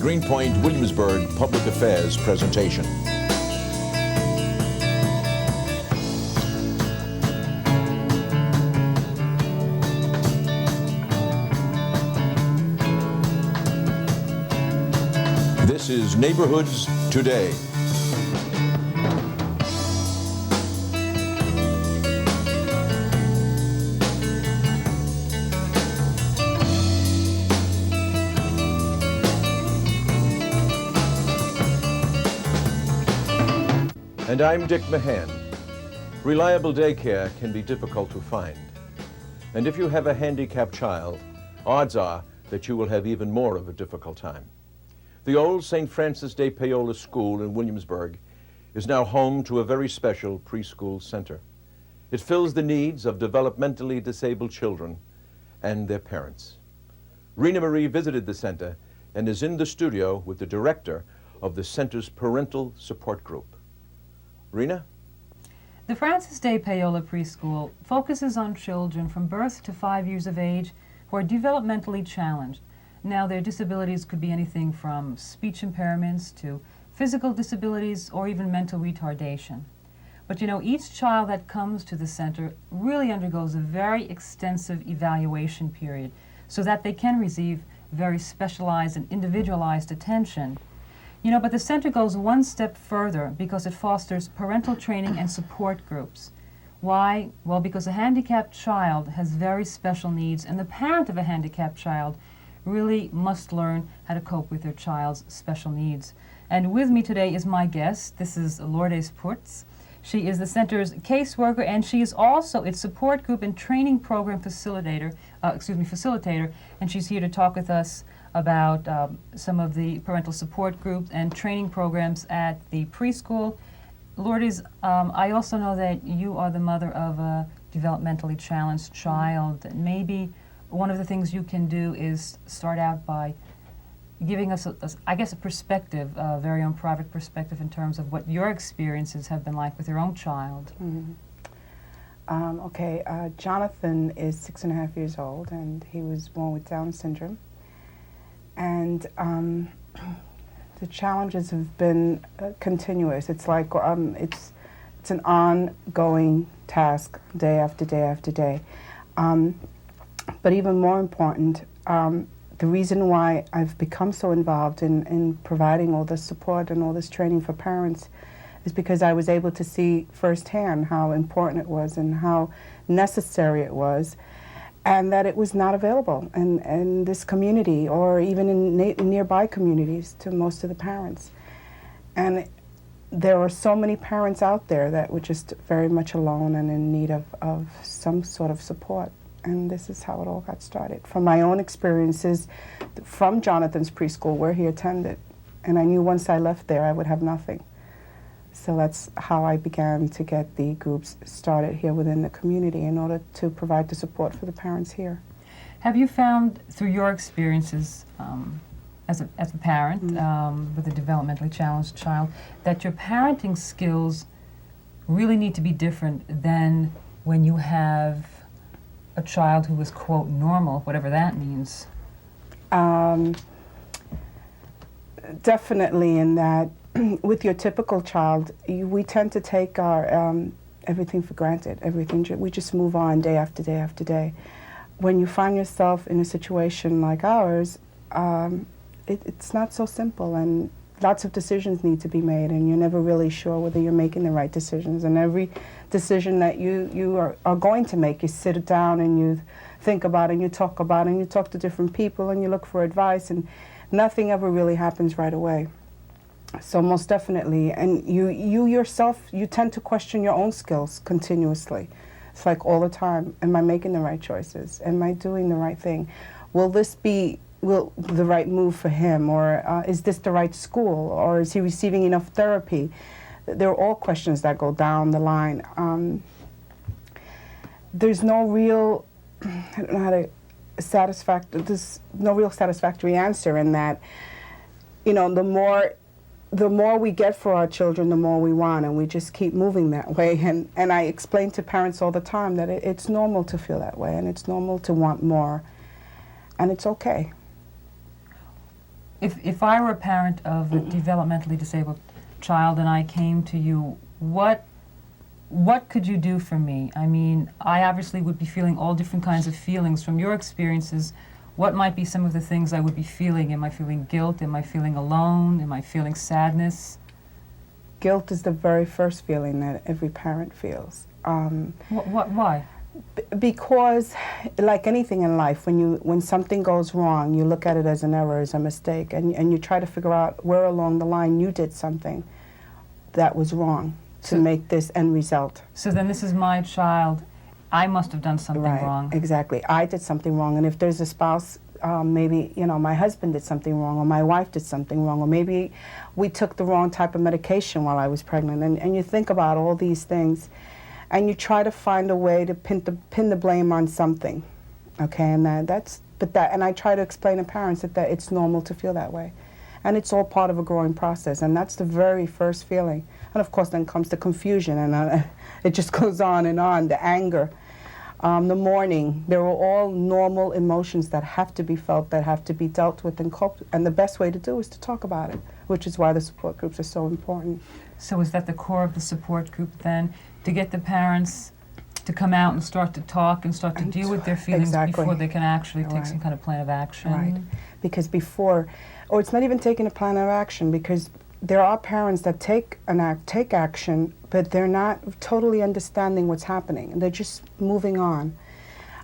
GREENPOINT Williamsburg Public Affairs presentation. This is Neighborhoods Today. And I'm Dick Mahan. Reliable daycare can be difficult to find. And if you have a handicapped child, odds are that you will have even more of a difficult time. The old St. Francis de Paola School in Williamsburg is now home to a very special preschool center. It fills the needs of developmentally disabled children and their parents. REENA Marie visited the center and is in the studio with the director of the center's parental support group. REENA? The Francis de Paola Preschool focuses on children from birth to 5 years of age who are developmentally challenged. Now, their disabilities could be anything from speech impairments to physical disabilities or even mental retardation. But you know, each child that comes to the center really undergoes a very extensive evaluation period so that they can receive very specialized and individualized attention. You know, but the center goes one step further because it fosters parental training and support groups. Why? Well, because a handicapped child has very special needs, and the parent of a handicapped child really must learn how to cope with their child's special needs. And with me today is my guest. This is Lourdes Putz. She is the center's caseworker, and she is also its support group and training program facilitator, and she's here to talk with us about some of the parental support groups and training programs at the preschool. Lourdes, I also know that you are the mother of a developmentally challenged child. Maybe one of the things you can do is start out by giving us, I guess, a perspective, a very own private perspective in terms of what your experiences have been like with your own child. Jonathan is 6.5 years old, and he was born with Down syndrome. And the challenges have been continuous. It's like it's an ongoing task, day after day after day. But even more important, the reason why I've become so involved in providing all this support and all this training for parents is because I was able to see firsthand how important it was and how necessary it was, and that it was not available in this community or even in nearby communities to most of the parents. And there are so many parents out there that were just very much alone and in need of some sort of support. And this is how it all got started. From my own experiences from Jonathan's preschool where he attended. And I knew once I left there I would have nothing. So that's how I began to get the groups started here within the community in order to provide the support for the parents here. Have you found, through your experiences as a parent with a developmentally challenged child, that your parenting skills really need to be different than when you have a child who is, quote, normal, whatever that means? Definitely, in that with your typical child, we tend to take our everything for granted. We just move on day after day after day. When you find yourself in a situation like ours, it's not so simple, and lots of decisions need to be made, and you're never really sure whether you're making the right decisions. And every decision that you are going to make, you sit down and you think about it, and you talk about it, and you talk to different people, and you look for advice, and nothing ever really happens right away. So most definitely, and you yourself, you tend to question your own skills continuously. It's like all the time, am I making the right choices? Am I doing the right thing? Will this be the right move for him? Or is this the right school? Or is he receiving enough therapy? They're all questions that go down the line. There's no real, I don't know how to there's no real satisfactory answer in that, you know, the more we get for our children, the more we want, and we just keep moving that way. And I explain to parents all the time that it's normal to feel that way, and it's normal to want more, and it's okay. If I were a parent of a developmentally disabled child and I came to you, what could you do for me? I mean, I obviously would be feeling all different kinds of feelings. From your experiences, what might be some of the things I would be feeling? Am I feeling guilt? Am I feeling alone? Am I feeling sadness? Guilt is the very first feeling that every parent feels. Why? Because, like anything in life, when something goes wrong, you look at it as an error, as a mistake, and you try to figure out where along the line you did something that was wrong to make this end result. So then this is my child. I must have done something wrong. Exactly. I did something wrong, and if there's a spouse, maybe, you know, my husband did something wrong, or my wife did something wrong, or maybe we took the wrong type of medication while I was pregnant, and you think about all these things, and you try to find a way to pin the blame on something, okay? And and I try to explain to parents that it's normal to feel that way, and it's all part of a growing process, and that's the very first feeling. And of course, then comes the confusion, and it just goes on, the anger, the mourning. They're all normal emotions that have to be felt, that have to be dealt with and coped. And the best way to do is to talk about it, which is why the support groups are so important. So is that the core of the support group then? To get the parents to come out and start to talk and start to deal with their feelings before they can actually take some kind of plan of action? Right. Because before, or it's not even taking a plan of action, because there are parents that take action, but they're not totally understanding what's happening, and they're just moving on.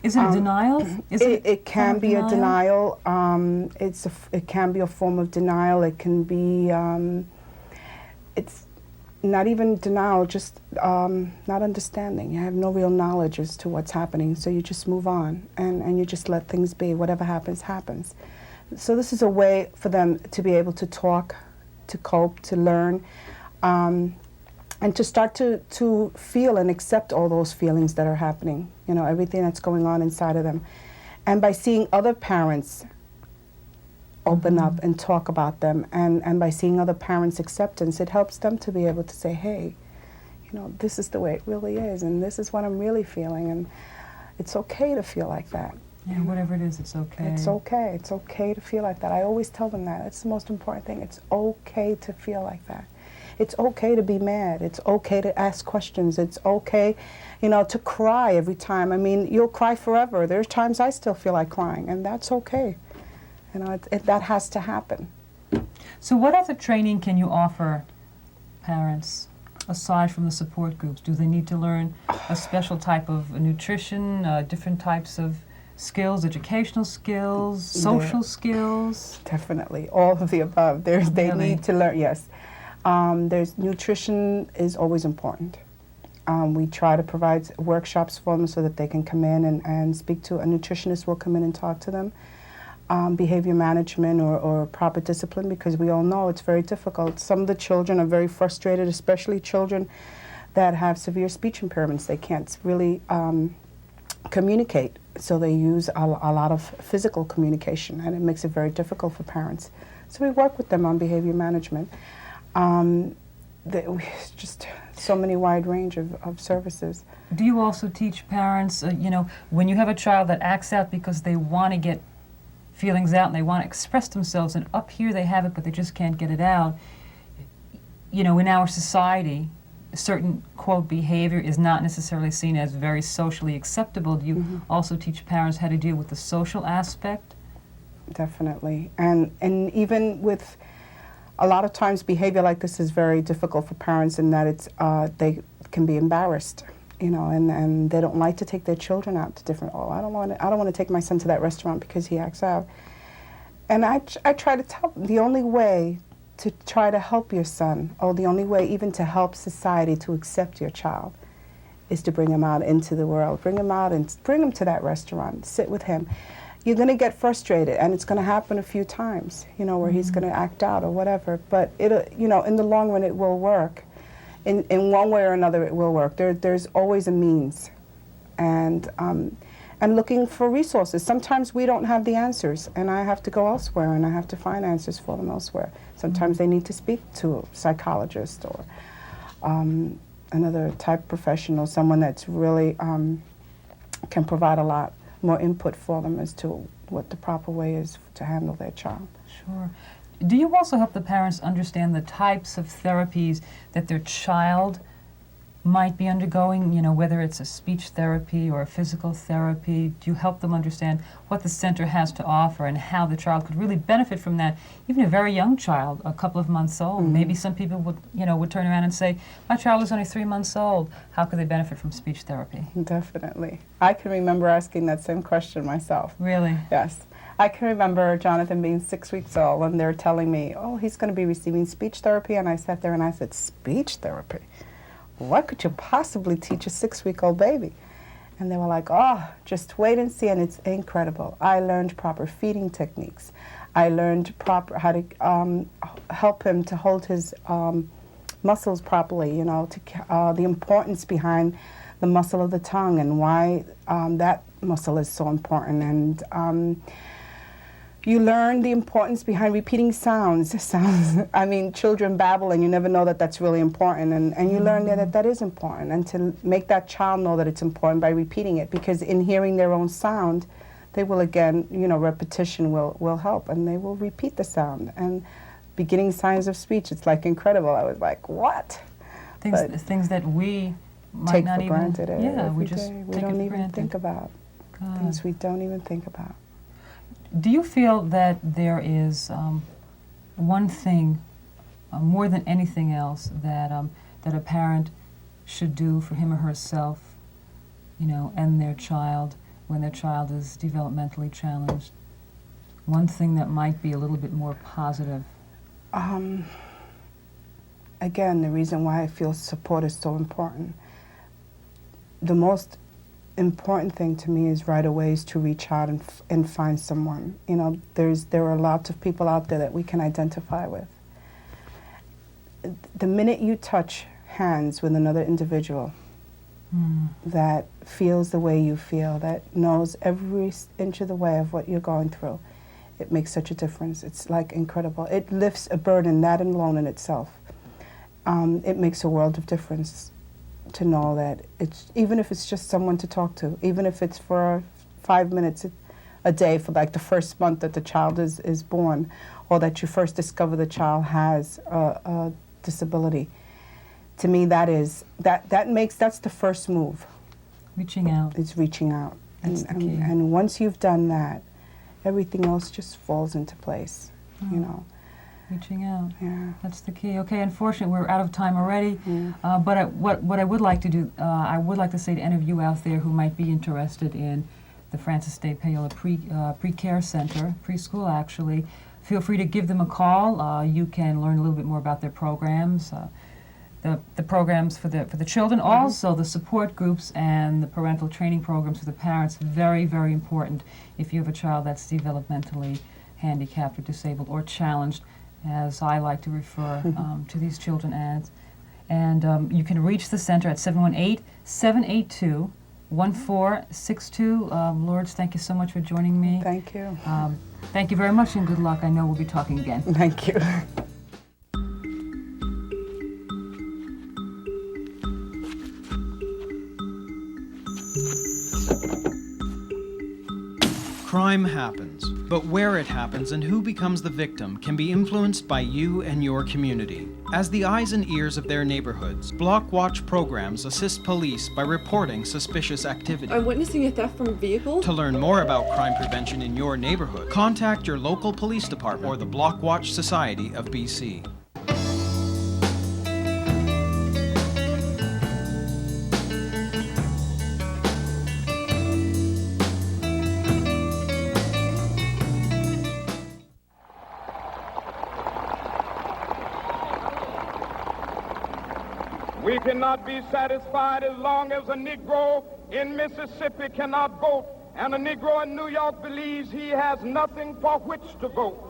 Is it a denial? It can be a denial. It can be a form of denial. It can be, it's not even denial, just not understanding. You have no real knowledge as to what's happening, so you just move on, and you just let things be. Whatever happens, happens. So this is a way for them to be able to talk, to cope, to learn, and to start to feel and accept all those feelings that are happening, you know, everything that's going on inside of them. And by seeing other parents open up and talk about them, and by seeing other parents' acceptance, it helps them to be able to say, hey, you know, this is the way it really is, and this is what I'm really feeling, and it's okay to feel like that. Yeah, whatever it is, it's okay. It's okay. It's okay to feel like that. I always tell them that. It's the most important thing. It's okay to feel like that. It's okay to be mad. It's okay to ask questions. It's okay, you know, to cry every time. I mean, you'll cry forever. There's times I still feel like crying, and that's okay. You know, that has to happen. So what other training can you offer parents aside from the support groups? Do they need to learn a special type of nutrition, different types of skills, educational skills, social skills? Definitely, all of the above. They need to learn, yes. There's nutrition is always important. We try to provide workshops for them so that they can come in and speak to a nutritionist. Will come in and talk to them. Behavior management or proper discipline, because we all know it's very difficult. Some of the children are very frustrated, especially children that have severe speech impairments. They can't really communicate, so they use a lot of physical communication, and it makes it very difficult for parents. So we work with them on behavior management. Just so many wide range of services. Do you also teach parents, you know, when you have a child that acts out because they want to get feelings out and they want to express themselves, and up here they have it but they just can't get it out, you know, in our society, certain, quote, behavior is not necessarily seen as very socially acceptable. Do you also teach parents how to deal with the social aspect? Definitely. And even with, a lot of times behavior like this is very difficult for parents in that it's, they can be embarrassed, you know, and they don't like to take their children out to different, I don't want to take my son to that restaurant because he acts out. And I try to tell them the only way to try to help your son, or the only way even to help society to accept your child, is to bring him out into the world. Bring him out and bring him to that restaurant, sit with him. You're going to get frustrated, and it's going to happen a few times, you know, where he's going to act out or whatever, but you know, in the long run it will work. In one way or another it will work. There's always a means. And looking for resources. Sometimes we don't have the answers, and I have to go elsewhere, and I have to find answers for them elsewhere. Sometimes they need to speak to a psychologist or another type professional, someone that's really can provide a lot more input for them as to what the proper way is to handle their child. Sure. Do you also help the parents understand the types of therapies that their child might be undergoing, you know, whether it's a speech therapy or a physical therapy? Do you help them understand what the center has to offer and how the child could really benefit from that? Even a very young child, a couple of months old. Maybe some people would, you know, would turn around and say, my child is only 3 months old. How could they benefit from speech therapy? Definitely. I can remember asking that same question myself. Really? Yes. I can remember Jonathan being 6 weeks old and they're telling me, oh, he's going to be receiving speech therapy. And I sat there and I said, speech therapy? What could you possibly teach a 6-week-old baby? And they were like, oh, just wait and see, and it's incredible. I learned proper feeding techniques. I learned proper how to help him to hold his muscles properly, you know, the importance behind the muscle of the tongue and why that muscle is so important. And you learn the importance behind repeating sounds. I mean, children babble and you never know that that's really important. And you learn that that is important. And to make that child know that it's important by repeating it. Because in hearing their own sound, they will again, you know, repetition will help. And they will repeat the sound. And beginning signs of speech, it's like incredible. I was like, what? Things that we might take not for even... granted Yeah, we every just day. We take it don't for even granted. think about. Things we don't even think about. Do you feel that there is one thing, more than anything else, that that a parent should do for him or herself, you know, and their child when their child is developmentally challenged? One thing that might be a little bit more positive. Again, the reason why I feel support is so important. The most important thing to me is right away is to reach out and find someone. You know, there are lots of people out there that we can identify with. The minute you touch hands with another individual that feels the way you feel, that knows every inch of the way of what you're going through, it makes such a difference. It's like incredible. It lifts a burden, that alone in itself. It makes a world of difference to know that it's, even if it's just someone to talk to, even if it's for 5 minutes a day for like the first month that the child is born, or that you first discover the child has a disability. To me, that's the first move. Reaching out. It's reaching out. That's the key. And once you've done that, everything else just falls into place, you know. Reaching out. Yeah. That's the key. Okay, unfortunately, we're out of time already. But what I would like to do, I would like to say to any of you out there who might be interested in the Francis De Paola Pre-Care Center, preschool actually, feel free to give them a call. You can learn a little bit more about their programs, the programs for the children, also the support groups and the parental training programs for the parents. Very, very important if you have a child that's developmentally handicapped or disabled or challenged, as I like to refer to these children as. And you can reach the center at 718-782-1462. Lourdes, thank you so much for joining me. Thank you. Thank you very much and good luck. I know we'll be talking again. Thank you. Crime happens, but where it happens and who becomes the victim can be influenced by you and your community. As the eyes and ears of their neighborhoods, Block Watch programs assist police by reporting suspicious activity. I'm witnessing a theft from a vehicle. To learn more about crime prevention in your neighborhood, contact your local police department or the Block Watch Society of BC. We cannot be satisfied as long as a Negro in Mississippi cannot vote, and a Negro in New York believes he has nothing for which to vote.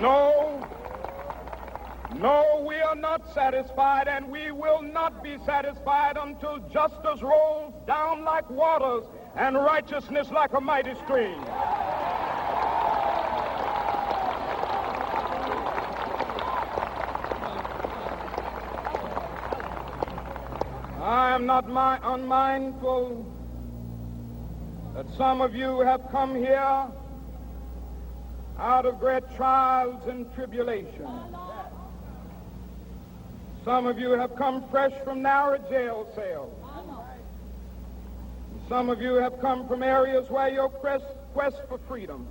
No, we are not satisfied, and we will not be satisfied until justice rolls down like waters and righteousness like a mighty stream. I am not unmindful Some of you have come here out of great trials and tribulations. Some of you have come fresh from narrow jail cells. Some of you have come from areas where your quest for freedom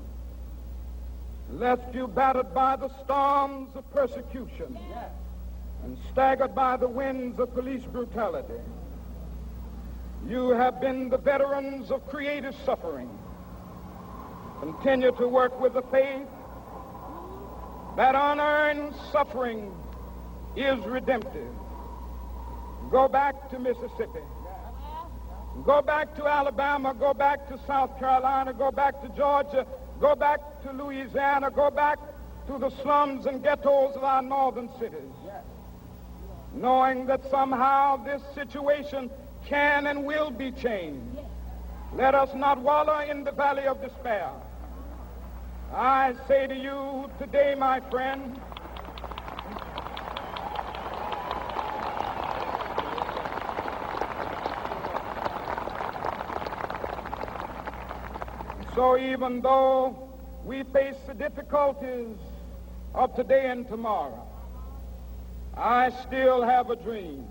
left you battered by the storms of persecution and staggered by the winds of police brutality. You have been the veterans of creative suffering. Continue to work with the faith that unearned suffering is redemptive. Go back to Mississippi. Go back to Alabama. Go back to South Carolina. Go back to Georgia. Go back to Louisiana. Go back to the slums and ghettos of our northern cities. Knowing that somehow this situation can and will be changed. Let us not wallow in the valley of despair. I say to you today, my friend, so even though we face the difficulties of today and tomorrow, I still have a dream.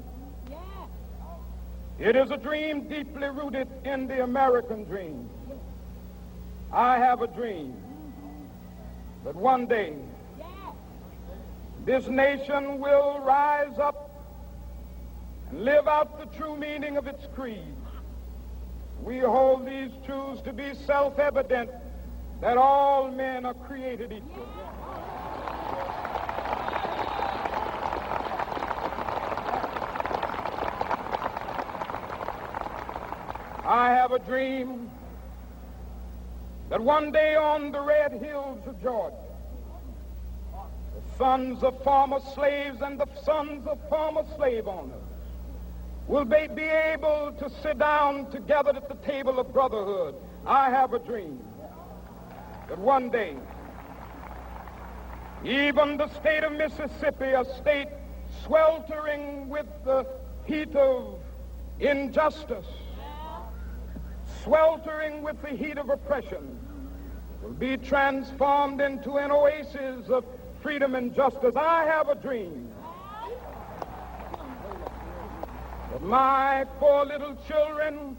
It is a dream deeply rooted in the American dream. I have a dream that one day this nation will rise up and live out the true meaning of its creed. We hold these truths to be self-evident, that all men are created equal. I have a dream that one day on the red hills of Georgia, the sons of former slaves and the sons of former slave owners will be able to sit down together at the table of brotherhood. I have a dream that one day, even the state of Mississippi, a state sweltering with the heat of injustice, sweltering with the heat of oppression, will be transformed into an oasis of freedom and justice. I have a dream that my 4 little children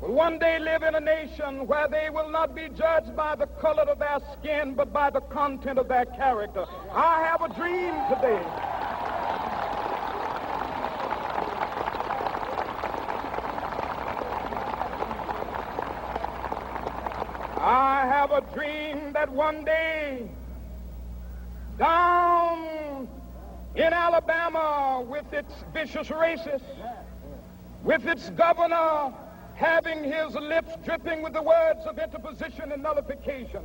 will one day live in a nation where they will not be judged by the color of their skin, but by the content of their character. I have a dream today I have a dream that one day down in Alabama, with its vicious racists, with its governor having his lips dripping with the words of interposition and nullification,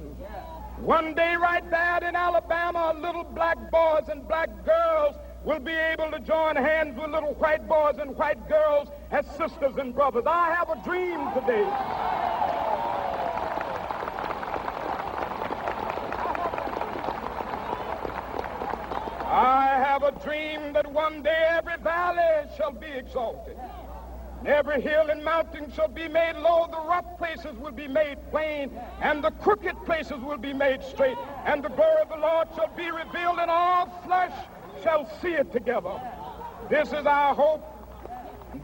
one day right there in Alabama, little black boys and black girls will be able to join hands with little white boys and white girls as sisters and brothers. I have a dream today I have a dream that one day every valley shall be exalted, and every hill and mountain shall be made low, the rough places will be made plain, and the crooked places will be made straight, and the glory of the Lord shall be revealed, and all flesh shall see it together. This is our hope.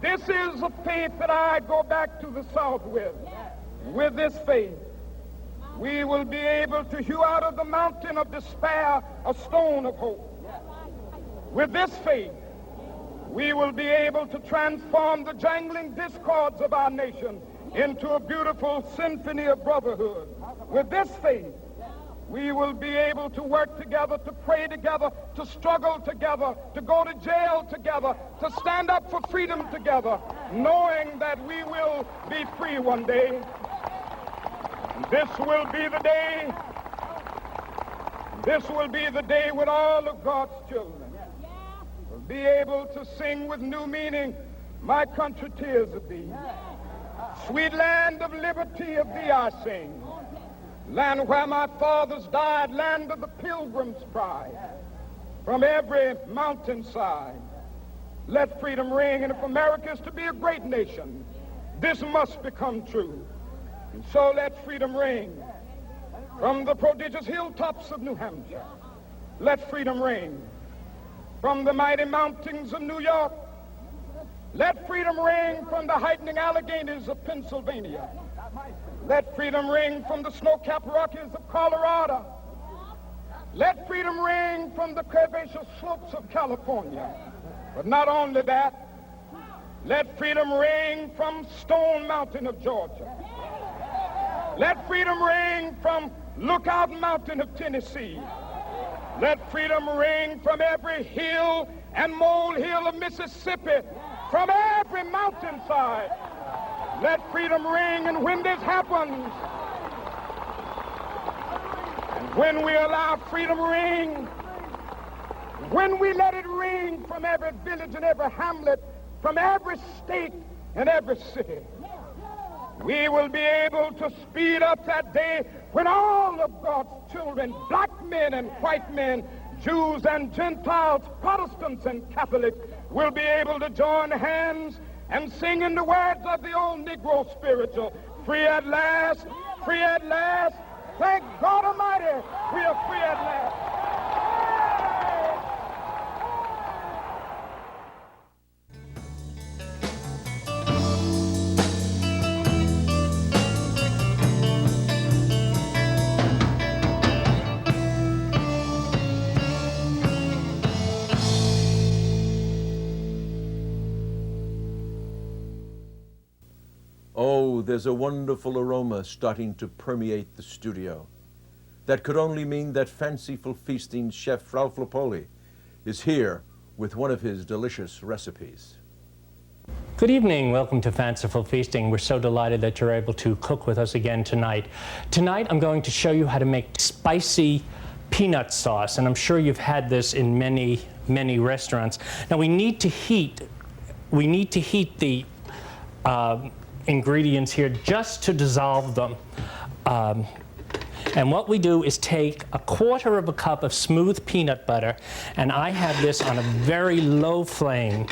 This is the faith that I go back to the South with. With this faith, we will be able to hew out of the mountain of despair a stone of hope. With this faith, we will be able to transform the jangling discords of our nation into a beautiful symphony of brotherhood. With this faith, we will be able to work together, to pray together, to struggle together, to go to jail together, to stand up for freedom together, knowing that we will be free one day. This will be the day. This will be the day when all of God's children will be able to sing with new meaning, my country, tears of thee. Sweet land of liberty, of thee I sing. Land where my fathers died, land of the pilgrim's pride. From every mountainside, let freedom ring. And if America is to be a great nation, this must become true. And so let freedom ring from the prodigious hilltops of New Hampshire. Let freedom ring from the mighty mountains of New York. Let freedom ring from the heightening Alleghenies of Pennsylvania. Let freedom ring from the snow-capped Rockies of Colorado. Let freedom ring from the curvaceous slopes of California. But not only that, let freedom ring from Stone Mountain of Georgia. Let freedom ring from Lookout Mountain of Tennessee. Let freedom ring from every hill and molehill of Mississippi, from every mountainside. Let freedom ring, and when this happens, and when we allow freedom ring, when we let it ring from every village and every hamlet, from every state and every city, we will be able to speed up that day when all of God's children, black men and white men, Jews and Gentiles, Protestants and Catholics, will be able to join hands and sing in the words of the old Negro spiritual, free at last, free at last. Thank God Almighty, we are free at last. Oh, there's a wonderful aroma starting to permeate the studio. That could only mean that fanciful feasting chef Ralph LUPOLI is here with one of his delicious recipes. Good evening. Welcome to Fanciful Feasting. We're so delighted that you're able to cook with us again tonight. Tonight I'm going to show you how to make spicy peanut sauce, and I'm sure you've had this in many restaurants. Now we need to heat the ingredients here just to dissolve them. And what we do is take 1/4 cup of smooth peanut butter, and I have this on a very low flame.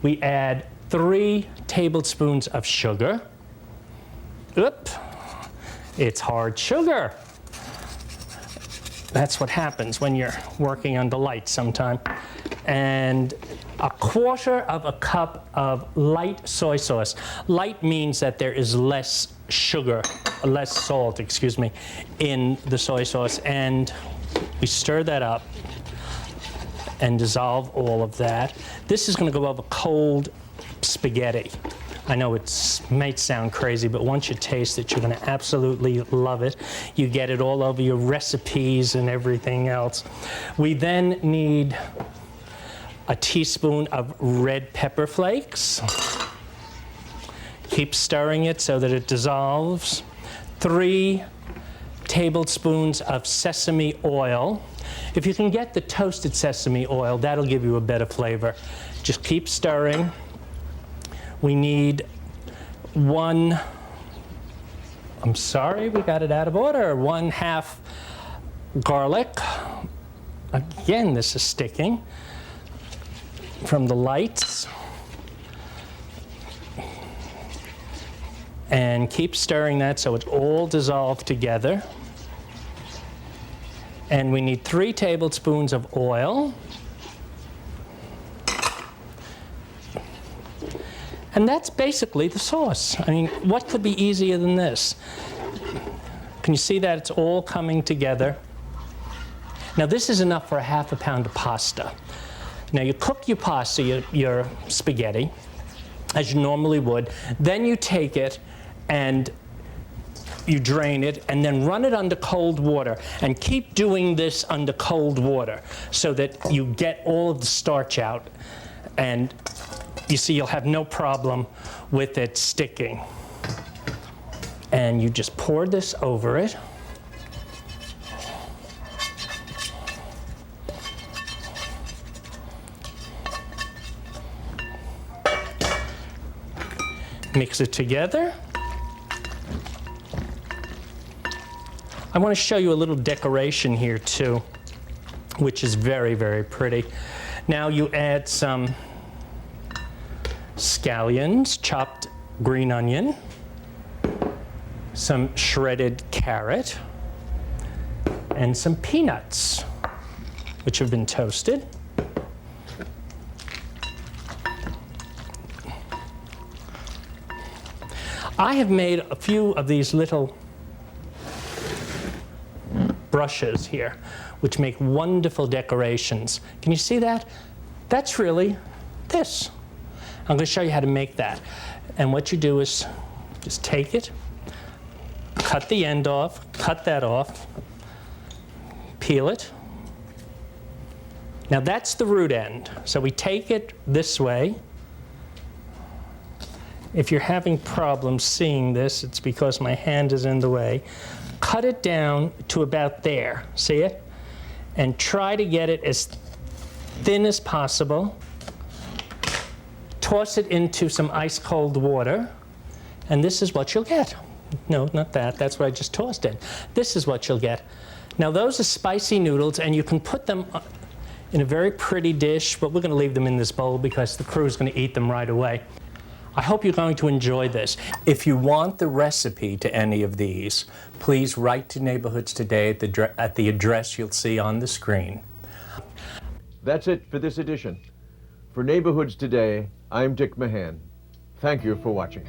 We add 3 tablespoons of sugar. Oop, it's hard sugar. That's what happens when you're working under lights sometime. And 1/4 cup of light soy sauce. Light means that there is less sugar, less salt, excuse me, in the soy sauce. And we stir that up and dissolve all of that. This is going to go over cold spaghetti. I know it might sound crazy, but once you taste it, you're going to absolutely love it. You get it all over your recipes and everything else. We then need a teaspoon of red pepper flakes. Keep stirring it so that it dissolves. 3 tablespoons of sesame oil. If you can get the toasted sesame oil, that'll give you a better flavor. Just keep stirring. We need we got it out of order, 1/2 garlic. Again, this is sticking from the lights. And keep stirring that so it's all dissolved together. And we need 3 tablespoons of oil. And that's basically the sauce. I mean, what could be easier than this? Can you see that it's all coming together? Now this is enough for 1/2 pound of pasta. Now you cook your pasta, your spaghetti, as you normally would. Then you take it and you drain it and then run it under cold water. And keep doing this under cold water so that you get all of the starch out. And you see, you'll have no problem with it sticking. And you just pour this over it. Mix it together. I want to show you a little decoration here too, which is very, very pretty. Now you add some scallions, chopped green onion, some shredded carrot, and some peanuts, which have been toasted. I have made a few of these little brushes here, which make wonderful decorations. Can you see that? That's really this. I'm going to show you how to make that. And what you do is just take it, cut the end off, cut that off, peel it. Now that's the root end. So we take it this way. If you're having problems seeing this, it's because my hand is in the way. Cut it down to about there, see it? And try to get it as thin as possible. Toss it into some ice cold water, and this is what you'll get. No, not that, that's what I just tossed in. This is what you'll get. Now those are spicy noodles, and you can put them in a very pretty dish, but we're going to leave them in this bowl because the crew is going to eat them right away. I hope you're going to enjoy this. If you want the recipe to any of these, please write to Neighborhoods Today at the address you'll see on the screen. That's it for this edition. For Neighborhoods Today, I'm Dick Mahan. Thank you for watching.